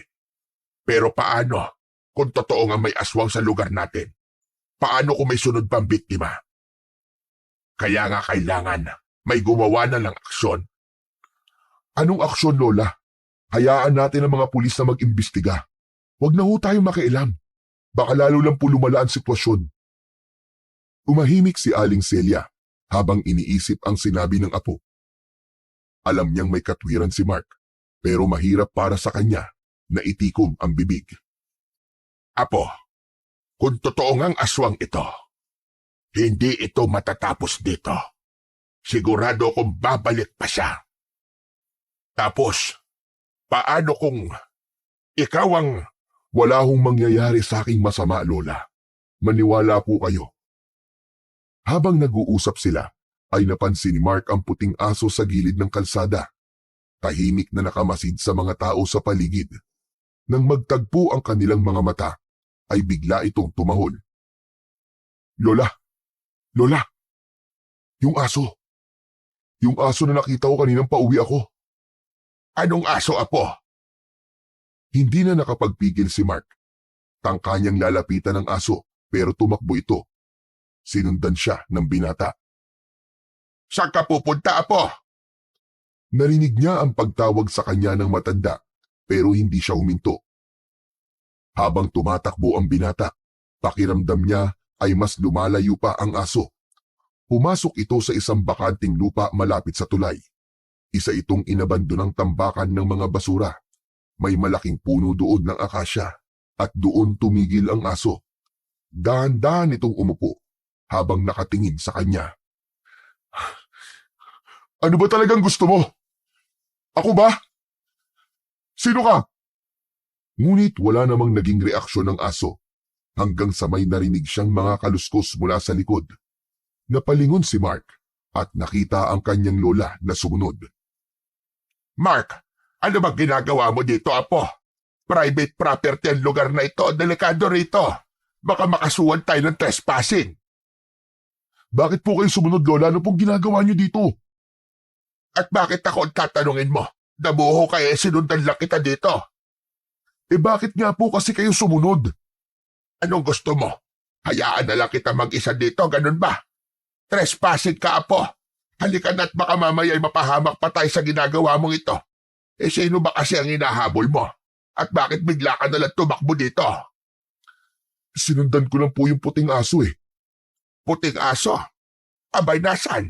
Pero paano kung totoo nga may aswang sa lugar natin? Paano kung may sunod pang biktima? Kaya nga kailangan may gumawa na ng aksyon. Anong aksyon, Lola? Hayaan natin ang mga pulis na mag-imbestiga. Huwag na ho tayong makialam. Baka lalo lang po lumala ang sitwasyon. Umahimik si Aling Celia habang iniisip ang sinabi ng apo. Alam niyang may katwiran si Mark, pero mahirap para sa kanya na itikom ang bibig. Apo, kung totoo ngang aswang ito, hindi ito matatapos dito. Sigurado kung babalik pa siya. Tapos, paano kung ikaw ang... Wala hong mangyayari sa aking masama, Lola. Maniwala po kayo. Habang nag-uusap sila, ay napansin ni Mark ang puting aso sa gilid ng kalsada. Tahimik na nakamasid sa mga tao sa paligid. Nang magtagpo ang kanilang mga mata, ay bigla itong tumahol. Lola! Lola! Yung aso! Yung aso na nakita ko kaninang pauwi ako. Anong aso, Apo? Hindi na nakapagpigil si Mark. Tangka niyang lalapitan ng aso, pero tumakbo ito. Sinundan siya ng binata. Saan ka pupunta, Apo? Narinig niya ang pagtawag sa kanya ng matanda, pero hindi siya huminto. Habang tumatakbo ang binata, pakiramdam niya ay mas lumalayo pa ang aso. Pumasok ito sa isang bakanting lupa malapit sa tulay. Isa itong inabandonang tambakan ng mga basura. May malaking puno doon ng akasya at doon tumigil ang aso. Dahan-dahan itong umupo habang nakatingin sa kanya. Ano ba talagang gusto mo? Ako ba? Sino ka? Ngunit wala namang naging reaksyon ng aso hanggang sa may narinig siyang mga kaluskos mula sa likod. Napalingon si Mark at nakita ang kanyang lola na sumunod. Mark, ano ba ginagawa mo dito, Apo? Private property ang lugar na ito. Delikado rito. Baka makasuhan tayo ng trespassing. Bakit po kayo sumunod, Lola? Ano pong ginagawa niyo dito? At bakit ako ang tatanungin mo? Nabuho kaya sinundan lang kita dito. Bakit nga po kasi kayo sumunod? Anong gusto mo? Hayaan na lang kita mag-isa dito, ganun ba? Trespassing ka, Apo. Halika na't baka mamaya'y mapahamak pa tayo sa ginagawa mong ito. Sino ba kasi ang hinahabol mo? At bakit bigla ka nalang tumakbo dito? Sinundan ko lang po yung puting aso eh. Puting aso? Abay, nasan?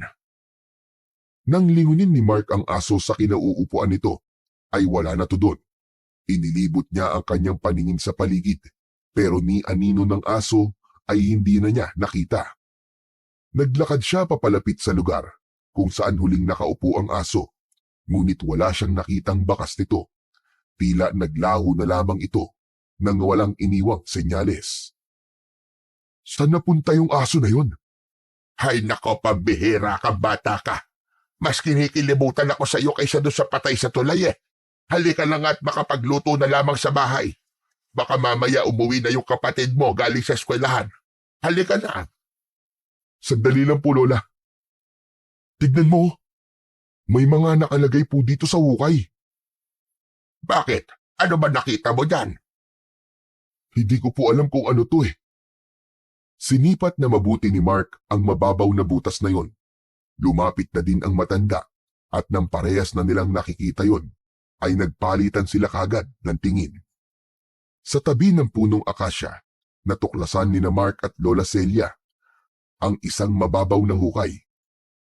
Nang lingunin ni Mark ang aso sa kinauupuan nito, ay wala na to doon. Inilibot niya ang kanyang paningin sa paligid, pero ni anino ng aso ay hindi na niya nakita. Naglakad siya papalapit sa lugar kung saan huling nakaupo ang aso, ngunit wala siyang nakitang bakas nito. Tila naglaho na lamang ito nang walang iniwang senyales. Saan napunta yung aso na yun? Hay nako, pambihira ka, bata ka. Mas kinikilibutan ako sa iyo kaysa doon sa patay sa tulay eh. Halika na nga at makapagluto na lamang sa bahay. Baka mamaya umuwi na yung kapatid mo galing sa eskwelahan. Halika na. Sandali lang po, Lola. Tignan mo. May mga nakalagay po dito sa hukay. Bakit? Ano ba nakita mo dyan? Hindi ko po alam kung ano to eh. Sinipat na mabuti ni Mark ang mababaw na butas na yon. Lumapit na din ang matanda at nang parehas na nilang nakikita yon, ay nagpalitan sila kagad ng tingin. Sa tabi ng punong akasya, natuklasan ni na Mark at Lola Celia ang isang mababaw na hukay.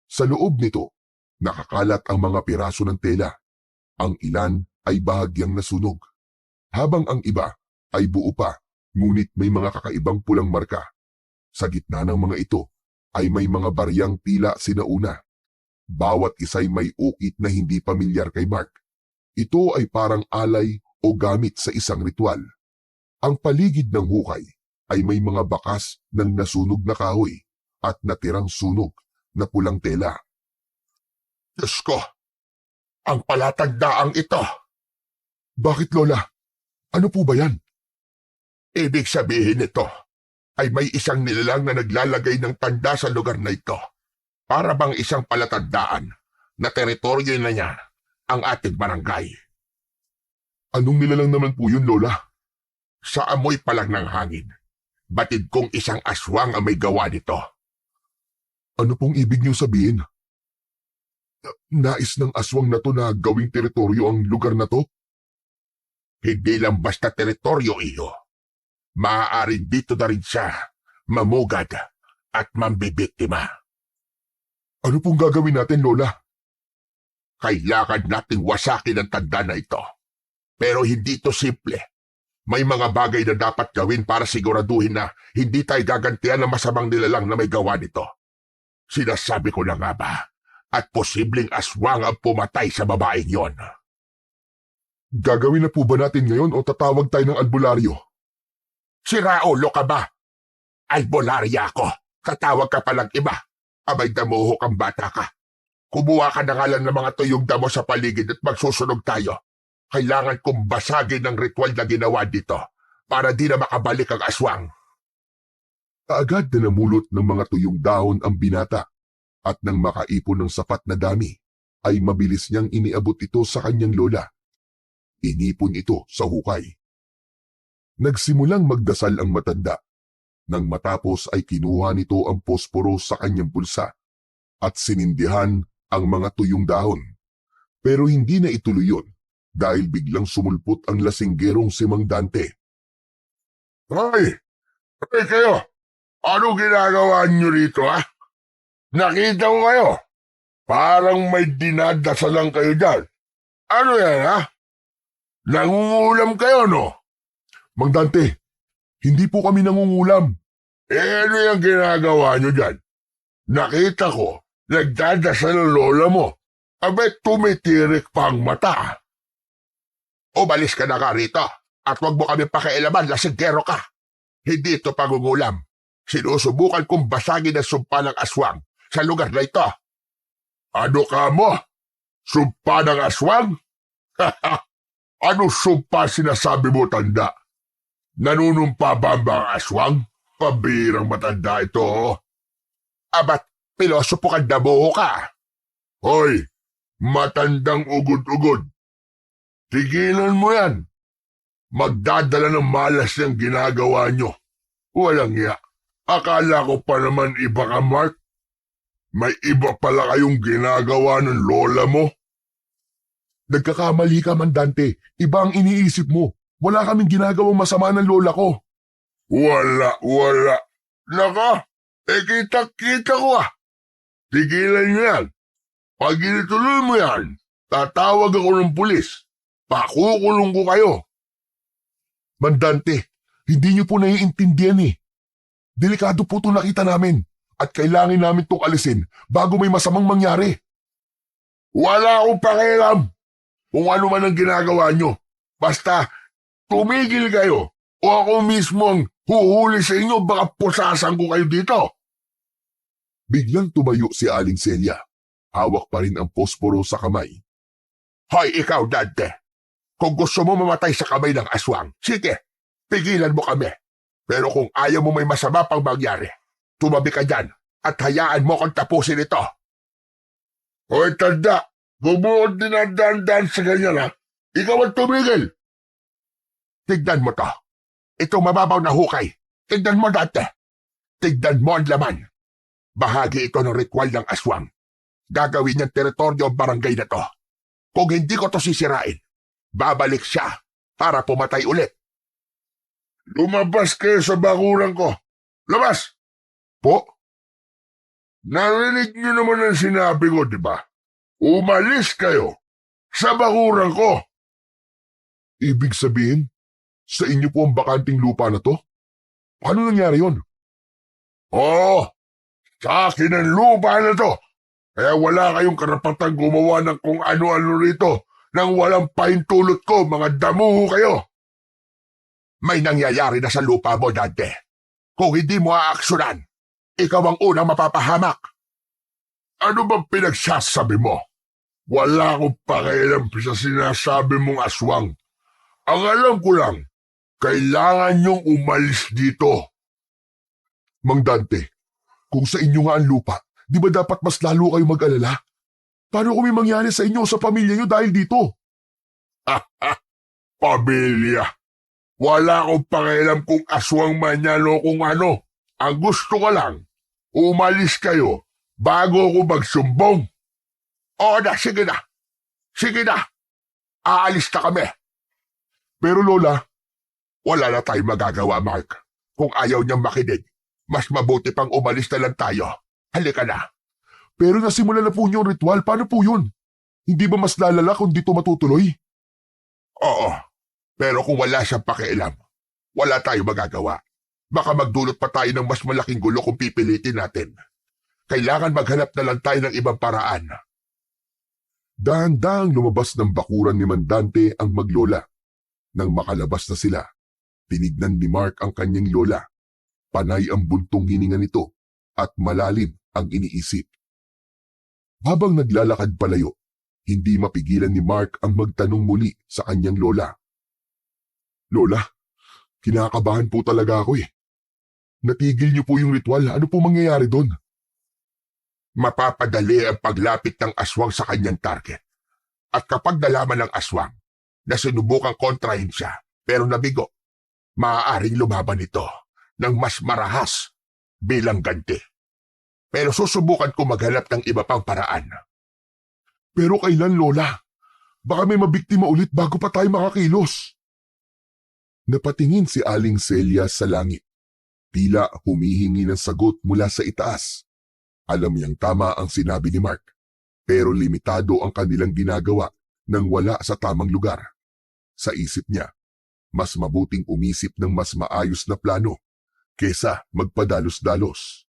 Sa loob nito, nakakalat ang mga piraso ng tela. Ang ilan ay bahagyang nasunog, habang ang iba ay buo pa, ngunit may mga kakaibang pulang marka. Sa gitna ng mga ito ay may mga baryang tila sinauna. Bawat isa'y may ukit na hindi pamilyar kay Mark. Ito ay parang alay o gamit sa isang ritual. Ang paligid ng hukay ay may mga bakas ng nasunog na kahoy at natirang sunog na pulang tela. Diyos ko, ang palatagdaang ito. Bakit, Lola? Ano po ba yan? Ibig sabihin nito ay may isang nilalang na naglalagay ng tanda sa lugar na ito. Para bang isang palatandaan na teritoryo na niya ang ating barangay. Anong nilalang naman po yun, Lola? Sa amoy pa lang ng hangin, batid kong isang aswang ang may gawa nito. Ano pong ibig niyo sabihin? Nais ng aswang na to na gawing teritoryo ang lugar na to? Hindi lang basta teritoryo iyo. Maaaring dito na rin siya mamugad at mambibiktima. Ano pong gagawin natin, Lola? Kailangan nating wasakin ang tanda na ito. Pero hindi ito simple. May mga bagay na dapat gawin para siguraduhin na hindi tayo gagantihan ng masamang nilalang na may gawa nito. Sinasabi ko na nga ba, at posibleng aswang ang pumatay sa babaeng yon. Gagawin na po ba natin ngayon o tatawag tayo ng albularyo? Siraulo ka ba? Albularya ako. Tatawag ka palang iba. Abay, damuhok ang bata ka. Kumuha ka na nga lang ng mga tuyong damo sa paligid at magsusunog tayo. Kailangan kong basagin ang ritual na ginawa dito para di na makabalik ang aswang. Kaagad na namulot ng mga tuyong dahon ang binata at nang makaipon ng sapat na dami, ay mabilis niyang iniabot ito sa kanyang lola. Inipon ito sa hukay. Nagsimulang magdasal ang matanda. Nang matapos ay kinuha nito ang posporo sa kanyang pulsa at sinindihan ang mga tuyong dahon. Pero hindi na ituloy yun dahil biglang sumulpot ang lasinggerong si Mang Dante. Hoy! Hoy kayo! Ano ginagawa niyo rito, ha? Nakita ko kayo. Parang may dinadasalan kayo dyan. Ano yan, ha? Nangungulam kayo, no? Mang Dante, hindi po kami nangungulam. Ano yung ginagawa niyo dyan? Nakita ko, nagdadasal ang lola mo. Abet tumitirik pa ang mata. Umalis ka na ka rito at huwag mo kami pakialaman, lasinggero ka. Hindi ito pangungulam. Sinusubukan kong basagin ang sumpa ng aswang sa lugar na ito. Ano ka mo? Sumpa ng aswang? Ano sumpa sinasabi mo, tanda? Nanunumpa ba ang aswang? Pabirang matanda ito. Abat, pilosopo ka dabo ka. Hoy, matandang ugod-ugod. Tigilan mo yan. Magdadala ng malas yung ginagawa nyo. Walang iya. Akala ko pa naman iba ka, Mark. May iba pala kayong ginagawa ng lola mo. Nagkakamali ka, Mang Dante. Iba ang iniisip mo. Wala kaming ginagawang masama ng lola ko. Wala. Naka, kita-kita ko ah. Tigilan niyo yan. Pag inituloy mo yan, tatawag ako ng pulis. Pakukulong ko kayo. Mandante, hindi niyo po naiintindihan eh. Delikado po itong nakita namin at kailangan namin itong alisin bago may masamang mangyari. Wala akong pakialam kung ano man ang ginagawa nyo. Basta, tumigil kayo o ako mismo ang huhuli sa inyo, baka pusasan ko kayo dito. Biglang tumayo si Aling Celia. Hawak pa rin ang posporo sa kamay. Hoy, ikaw, Dante. Kung gusto mo mamatay sa kamay ng aswang, sige, pigilan mo kami. Pero kung ayaw mo may masama pang mangyari, tumabi ka dyan at hayaan mo kong tapusin ito. Hoy, tanda, huwag mo kong dinadaan-daan sa ganyan ha. Ikaw ang tumigil. Tignan mo to. Itong mababaw na hukay. Tignan mo, Dante. Tignan mo ang laman. Bahagi ito ng ritual ng aswang. Gagawin niyang teritoryo ang barangay na to. Kung hindi ko to sisirain, babalik siya para pumatay ulit. Lumabas kayo sa bakuran ko. Labas! Po? Narinig niyo naman ang sinabi ko, di ba? Umalis kayo sa bakuran ko. Ibig sabihin, sa inyo po ang bakanting lupa na to? Paano nangyari yon? Oo, sa akin ang lupa na to. Kaya wala kayong karapatang gumawa ng kung ano-ano rito nang walang pahintulot ko, mga damuho kayo. May nangyayari na sa lupa mo, Dante. Kung hindi mo aaksyonan, ikaw ang unang mapapahamak. Ano bang pinagsasabi mo? Wala akong pakialam sa sinasabi mong aswang. Ang alam ko lang, kailangan niyong umalis dito. Mang Dante, kung sa inyo nga ang lupa, di ba dapat mas lalo kayo mag-alala? Paano kung may mangyari sa inyo o sa pamilya niyo dahil dito? Pamilya. Wala akong pakialam kung aswang man yan o kung ano. Ang gusto ko lang, umalis kayo bago ako magsumbong. Oo na, sige na. Sige na. Aalis na kami. Pero Lola, wala na tayong magagawa, Mark. Kung ayaw niyang makinig, mas mabuti pang umalis na lang tayo. Halika na. Pero nasimula na po niyo ang ritual, paano po yun? Hindi ba mas lalala kung dito matutuloy? Oo, pero kung wala siyang pakialam, wala tayong magagawa. Baka magdulot pa tayo ng mas malaking gulo kung pipilitin natin. Kailangan maghanap na lang tayo ng ibang paraan. Dahan-dahang lumabas ng bakuran ni Mandante ang maglola. Nang makalabas na sila, tinignan ni Mark ang kanyang lola. Panay ang buntong hininga nito at malalim ang iniisip. Habang naglalakad palayo, hindi mapigilan ni Mark ang magtanong muli sa kanyang lola. Lola, kinakabahan po talaga ako eh. Natigil niyo po yung ritual, ano po mangyayari doon? Mapapadali ang paglapit ng aswang sa kanyang target. At kapag nalaman ng aswang na sinubukang kontrahin siya pero nabigo, maaaring lumaban ito ng mas marahas bilang ganti. Pero susubukan ko maghanap ng iba pang paraan. Pero kailan, Lola? Baka may mabiktima ulit bago pa tayo makakilos. Napatingin si Aling Celia sa langit. Tila humihingi ng sagot mula sa itaas. Alam niyang tama ang sinabi ni Mark, pero limitado ang kanilang ginagawa nang wala sa tamang lugar. Sa isip niya, mas mabuting umisip ng mas maayos na plano kesa magpadalos-dalos.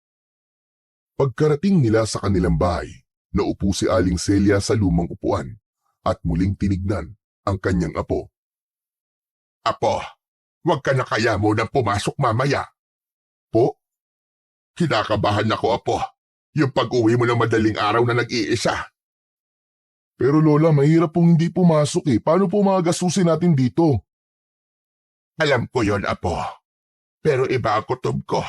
Pagkarating nila sa kanilang bahay, naupo si Aling Celia sa lumang upuan at muling tinignan ang kanyang apo. Apo, huwag ka na kaya munang pumasok mamaya. Po? Kinakabahan ako, Apo. Yung pag-uwi mo ng madaling araw na nag-iisa. Pero Lola, mahirap pong hindi pumasok eh. Paano po mga gastusin natin dito? Alam ko yon, Apo. Pero iba ang kutob ko.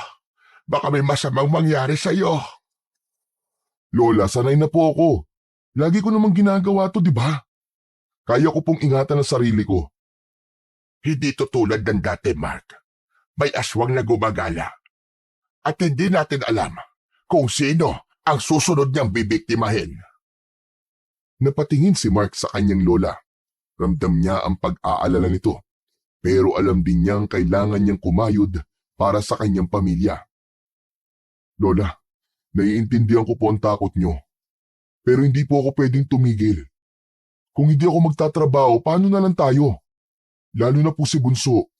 Baka may masamang mangyari sa'yo. Lola, sanay na po ako. Lagi ko namang ginagawa to, di ba? Kaya ko pong ingatan ang sarili ko. Hindi to tulad ng dati, Mark. May aswang na gumagala. At hindi natin alam kung sino ang susunod niyang bibiktimahin. Napatingin si Mark sa kanyang lola. Ramdam niya ang pag-aalala nito. Pero alam din niyang kailangan niyang kumayod para sa kanyang pamilya. Lola, naiintindihan ko po ang takot niyo. Pero hindi po ako pwedeng tumigil. Kung hindi ako magtatrabaho, paano na lang tayo? Lalo na po si Bunso.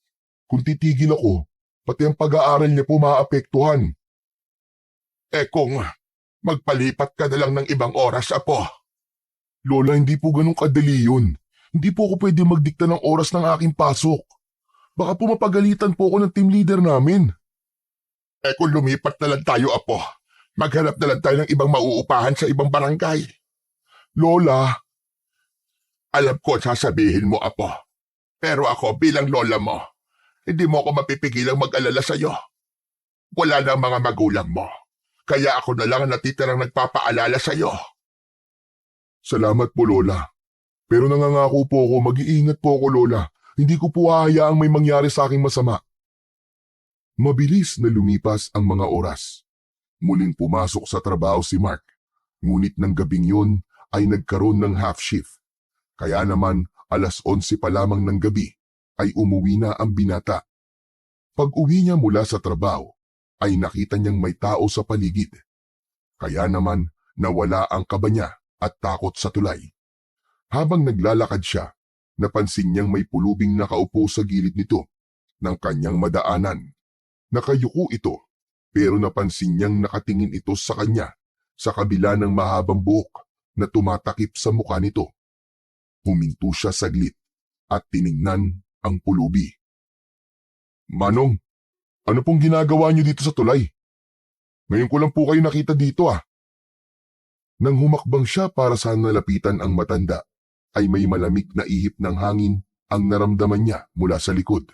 Kung titigil ako, pati ang pag-aaral niya po maapektuhan. Kung magpalipat ka na lang ng ibang oras, Apo. Lola, hindi po ganun kadali yun. Hindi po ako pwede magdikta ng oras ng aking pasok. Baka po mapagalitan po ako ng team leader namin. Kung lumipat na lang tayo, Apo, maghanap na lang tayo ng ibang mauupahan sa ibang barangay. Lola, Alam ko sasabihin mo, Apo. Pero ako bilang lola mo, hindi mo ako mapipigilang mag-alala sa'yo. Wala na ang mga magulang mo. Kaya ako na lang ang natitirang nagpapaalala sa'yo. salamat po Lola. Pero nangangako po ako, mag-iingat po ako Lola. Hindi ko po hahayaang may mangyari sa aking masama. Mabilis na lumipas ang mga oras. Muling pumasok sa trabaho si Mark. Ngunit ng gabing yun ay nagkaroon ng half shift. Kaya naman 11:00 pa lamang ng gabi ay umuwi na ang binata. Pag uwi niya mula sa trabaho ay nakita niyang may tao sa paligid. Kaya naman nawala ang kaba niya at takot sa tulay. Habang naglalakad siya, napansin niyang may pulubing nakaupo sa gilid nito ng kanyang madaanan. Nakayuko ito pero napansin niyang nakatingin ito sa kanya sa kabila ng mahabang buhok na tumatakip sa mukha nito. Huminto siya saglit at tiningnan ang pulubi. Manong, ano pong ginagawa niyo dito sa tulay? Ngayon ko lang po kayo nakita dito ah. Nang humakbang siya para sa nalapitan ang matanda, ay may malamig na ihip ng hangin ang naramdaman niya mula sa likod.